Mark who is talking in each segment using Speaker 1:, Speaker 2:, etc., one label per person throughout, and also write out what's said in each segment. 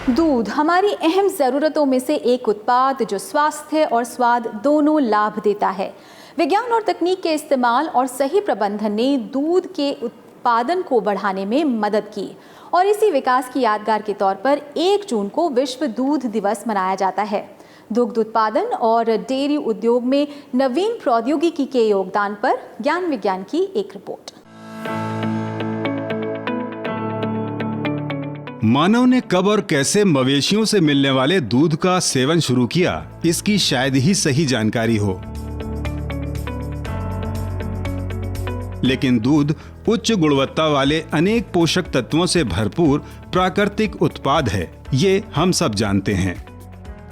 Speaker 1: दूध हमारी अहम ज़रूरतों में से एक उत्पाद जो स्वास्थ्य और स्वाद दोनों लाभ देता है। विज्ञान और तकनीक के इस्तेमाल और सही प्रबंधन ने दूध के उत्पादन को बढ़ाने में मदद की और इसी विकास की यादगार के तौर पर 1 जून को विश्व दूध दिवस मनाया जाता है। दुग्ध उत्पादन और डेयरी उद्योग में नवीन प्रौद्योगिकी के योगदान पर ज्ञान विज्ञान की एक रिपोर्ट।
Speaker 2: मानव ने कब और कैसे मवेशियों से मिलने वाले दूध का सेवन शुरू किया, इसकी शायद ही सही जानकारी हो। लेकिन दूध उच्च गुणवत्ता वाले अनेक पोषक तत्वों से भरपूर प्राकृतिक उत्पाद है, ये हम सब जानते हैं।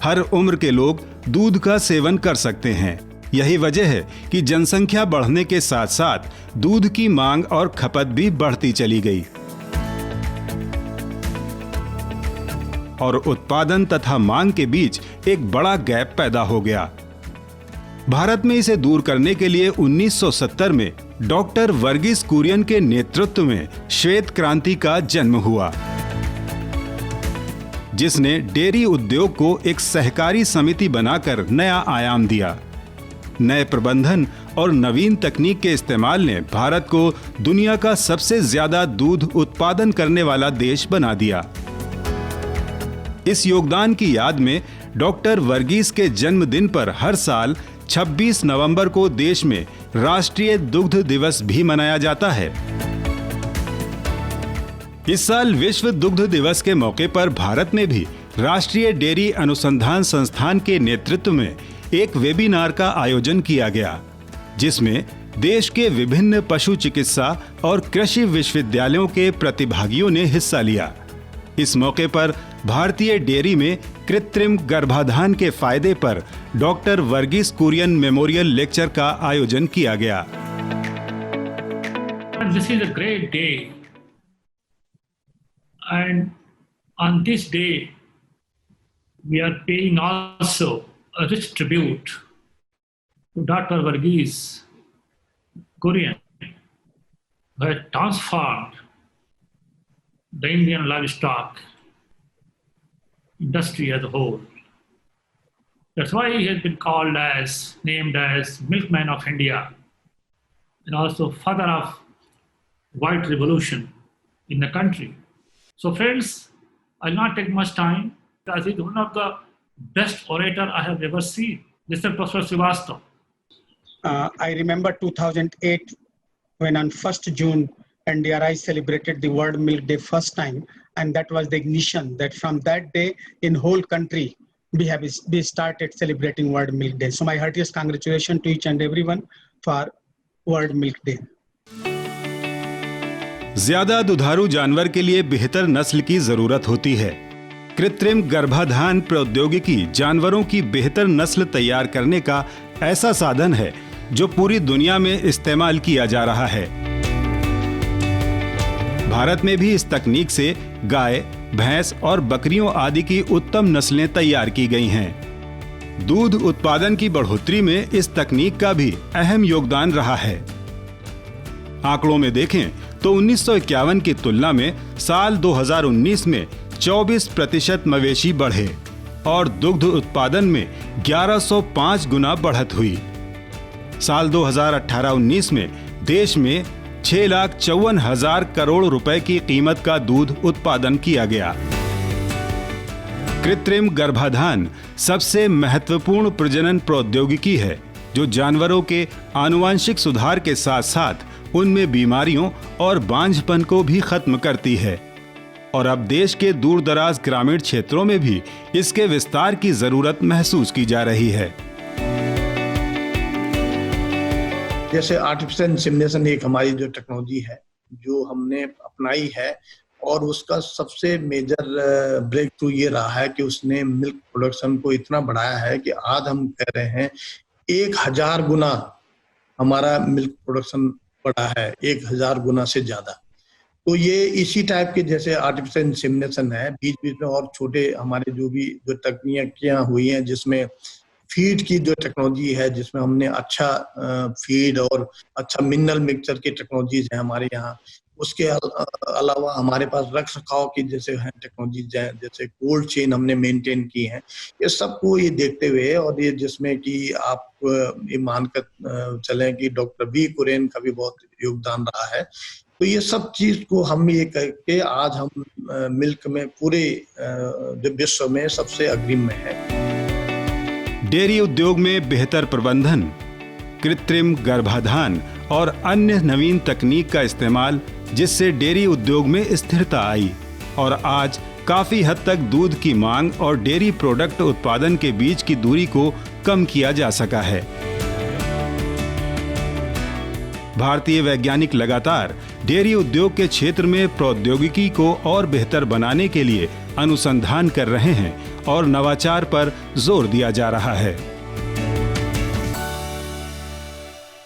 Speaker 2: हर उम्र के लोग दूध का सेवन कर सकते हैं। यही वजह है कि जनसंख्या बढ़ने के साथ साथ दूध की मांग और खपत भी बढ़ती चली गई और उत्पादन तथा मांग के बीच एक बड़ा गैप पैदा हो गया। भारत में इसे दूर करने के लिए 1970 में डॉक्टर वर्गीस कुरियन के नेतृत्व में श्वेत क्रांति का जन्म हुआ, जिसने डेयरी उद्योग को एक सहकारी समिति बनाकर नया आयाम दिया। नए प्रबंधन और नवीन तकनीक के इस्तेमाल ने भारत को दुनिया का सबसे ज्यादा दूध उत्पादन करने वाला देश बना दिया। इस योगदान की याद में डॉक्टर वर्गीस के जन्मदिन पर हर साल 26 नवंबर को देश में राष्ट्रीय दुग्ध दिवस भी मनाया जाता है। इस साल विश्व दुग्ध दिवस के मौके पर भारत में भी राष्ट्रीय डेयरी अनुसंधान संस्थान के नेतृत्व में एक वेबिनार का आयोजन किया गया, जिसमें देश के विभिन्न पशु चिकित्सा और कृषि विश्वविद्यालयों के प्रतिभागियों ने हिस्सा लिया। इस मौके पर भारतीय डेयरी में कृत्रिम गर्भाधान के फायदे पर doctor Verghese Kurien memorial lecture का आयोजन किया गया।
Speaker 3: This is a great day, and on this day we are paying also a rich tribute to Dr. Verghese Kurian, who has transformed the Indian livestock industry as a whole. That's why he has been named as Milkman of India, and also father of white revolution in the country. So friends, I'll not take much time, because he's one of the best orator I have ever seen, Mr. Professor Srivastava.
Speaker 4: I remember 2008 when on 1st June NDRI celebrated the World Milk Day first time, and that was the ignition that from that day in whole country we started celebrating World Milk Day. So my heartiest congratulations to each and everyone for World Milk Day.
Speaker 2: ज्यादा दुधारू जानवर के लिए बेहतर नस्ल की जरूरत होती है। कृत्रिम गर्भाधान प्रौद्योगिकी जानवरों की बेहतर नस्ल तैयार करने का ऐसा साधन है जो पूरी दुनिया में इस्तेमाल किया जा रहा है। भारत में भी इस तकनीक से गाय, भैंस और बकरियों आदि की उत्तम नस्लें तैयार की गई हैं। दूध उत्पादन की बढ़ोतरी में इस तकनीक का भी अहम योगदान रहा है। आंकड़ों में देखें तो 1951 की तुलना में साल 2019 में 24% मवेशी बढ़े और दुग्ध उत्पादन में 1105 गुना बढ़त हुई। साल 2018-19 में देश में 6,54,000 करोड़ रुपए की कीमत का दूध उत्पादन किया गया। कृत्रिम गर्भाधान सबसे महत्वपूर्ण प्रजनन प्रौद्योगिकी है जो जानवरों के आनुवंशिक सुधार के साथ साथ उनमें बीमारियों और बांझपन को भी खत्म करती है और अब देश के दूर दराज ग्रामीण क्षेत्रों में भी इसके विस्तार की जरूरत महसूस की जा रही है।
Speaker 5: जैसे आर्टिफिशियल इंसेमिनेशन एक हमारी जो टेक्नोलॉजी है जो हमने अपनाई है और उसका सबसे मेजर ब्रेक थ्रू ये रहा है कि उसने मिल्क प्रोडक्शन को इतना बढ़ाया है कि आज हम कह रहे हैं 1000 गुना हमारा मिल्क प्रोडक्शन बढ़ा है, 1000 गुना से ज्यादा। तो ये इसी टाइप के जैसे आर्टिफिशियल इंसेमिनेशन है, बीच बीच में और छोटे हमारे जो तकनीकियां हुई हैं जिसमें फीड की जो टेक्नोलॉजी है, जिसमें हमने अच्छा फीड और अच्छा मिनरल मिक्सचर की टेक्नोलॉजीज है हमारे यहाँ, उसके अलावा हमारे पास रख रखाव की जैसे है टेक्नोलॉजी, जैसे कोल्ड चेन हमने मेंटेन की है, ये सबको ये देखते हुए, और ये जिसमें कि आप ये मानकर चलें कि डॉक्टर वी कुरेन का भी बहुत योगदान रहा है। तो ये सब चीज को हम ये करके आज हम मिल्क में पूरे विश्व में सबसे अग्रिम में है।
Speaker 2: डेयरी उद्योग में बेहतर प्रबंधन, कृत्रिम गर्भाधान और अन्य नवीन तकनीक का इस्तेमाल, जिससे डेयरी उद्योग में स्थिरता आई और आज काफी हद तक दूध की मांग और डेयरी प्रोडक्ट उत्पादन के बीच की दूरी को कम किया जा सका है। भारतीय वैज्ञानिक लगातार डेयरी उद्योग के क्षेत्र में प्रौद्योगिकी को और बेहतर बनाने के लिए अनुसंधान कर रहे हैं और नवाचार पर जोर दिया जा रहा है।